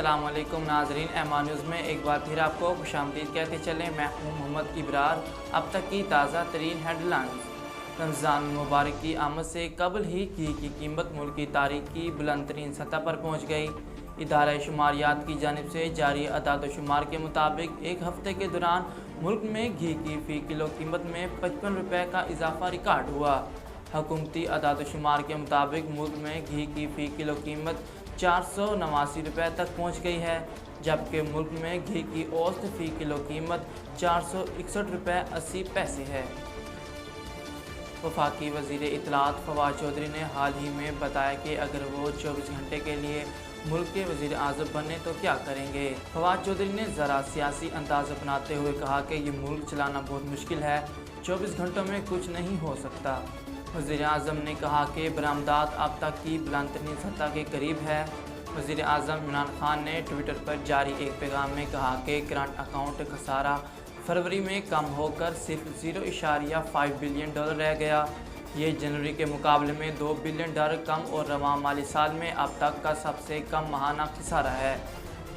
अस्सलाम वालेकुम नाजरीन, एमान न्यूज़ में एक बार फिर आपको खुशामदीद कहते चलें। मैं हूँ मोहम्मद इब्रार। अब तक की ताज़ा तरीन हेडलाइंस। रमज़ान मुबारक की आमद से कबल ही घी की कीमत मुल्क की तारीख की बुलंद तरीन सतह पर पहुँच गई। इदारा शुमारियात की जानिब से जारी अदाद शुमार के मुताबिक एक हफ्ते के दौरान मुल्क में घी की फ़ी किलो कीमत में 55 रुपये का इजाफा रिकॉर्ड हुआ। हुकूमती अदाद शुमार के मुताबिक मुल्क में घी की फ़ी किलो कीमत 489 रुपये तक पहुँच गई है, जबकि मुल्क में घी की औसत फ़ी किलो कीमत 461 रुपये 80 पैसे है। वफाकी वज़ीर इत्तलात फवाद चौधरी ने हाल ही में बताया कि अगर वो 24 घंटे के लिए मुल्क के वज़ीर आज़म बने तो क्या करेंगे। फवाद चौधरी ने ज़रा सियासी अंदाज अपनाते हुए कहा कि ये मुल्क चलाना बहुत मुश्किल है, 24 घंटों में कुछ नहीं हो सकता। वज़ीर आज़म ने कहा कि बरामदात अब तक की बुलंद तरीन सतह के करीब है। वज़ीर आज़म इमरान खान ने ट्विटर पर जारी एक पैगाम में कहा कि करंट अकाउंट खसारा फरवरी में कम होकर सिर्फ $0.5 बिलियन रह गया। ये जनवरी के मुकाबले में $2 बिलियन कम और रवां माली साल में अब तक का सबसे कम माहाना खसारा है।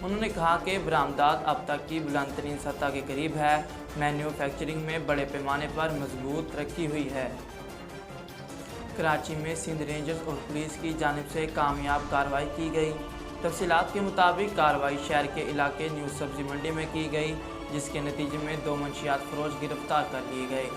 उन्होंने कहा कि बरामदात अब तक की बुलंद तरीन सतह के करीब है। मैन्युफैक्चरिंग में बड़े पैमाने पर मजबूत तरक्की हुई है। कराची में सिंध रेंजर्स और पुलिस की जानिब से कामयाब कार्रवाई की गई। तफसीलात के मुताबिक कार्रवाई शहर के इलाके न्यू सब्जी मंडी में की गई, जिसके नतीजे में 2 मंशियात फरोश गिरफ्तार कर लिए गए।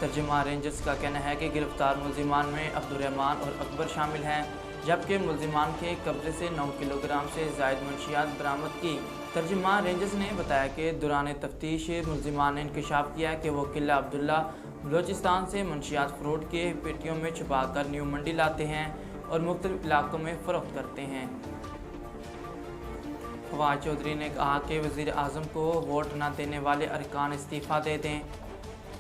तर्जुमा रेंजर्स का कहना है कि गिरफ्तार मुलजिमान में अब्दुर्रहमान और अकबर शामिल हैं, जबकि मुलजिमान के कब्जे से 9 किलोग्राम से ज़ायद मंशियात बरामद की। तर्जुमा रेंजर्स ने बताया कि दौरान तफ्तीश मुलजिमान ने इंकशाफ किया कि वो किला अब्दुल्ला बलोचिस्तान से मंशियात फ्रूट के पेटियों में छुपाकर न्यू मंडी लाते हैं और मुख्तलिफ इलाकों में फ़रोख्त करते हैं। फवाद चौधरी ने कहा कि वज़ीर आज़म को वोट न देने वाले अरकान इस्तीफ़ा दे दें।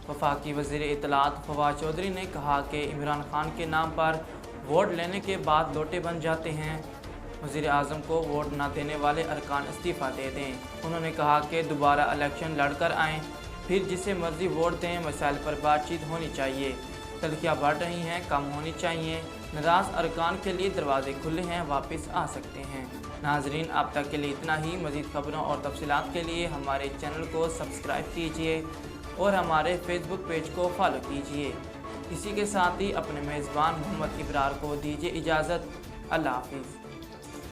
वफाकी वज़ीर इत्तलात फवाद चौधरी ने कहा कि इमरान खान के नाम पर वोट लेने के बाद लोटे बन जाते हैं। वज़ीर आज़म को वोट न देने वाले अरकान इस्तीफ़ा दे दें। उन्होंने कहा कि दोबारा इलेक्शन लड़कर आएँ, फिर जिसे मर्ज़ी वोट दें। मसाइल पर बातचीत होनी चाहिए, तल्खियाँ बढ़ रही हैं, कम होनी चाहिए। नाराज़ अरकान के लिए दरवाजे खुले हैं, वापस आ सकते हैं। नाजरीन, अब तक के लिए इतना ही। मज़ीद खबरों और तफसीलात के लिए हमारे चैनल को सब्सक्राइब कीजिए और हमारे फेसबुक पेज को फॉलो कीजिए। इसी के साथ ही अपने मेज़बान मोहम्मद इब्रार को दीजिए इजाज़त। अल्लाह हाफ़िज़।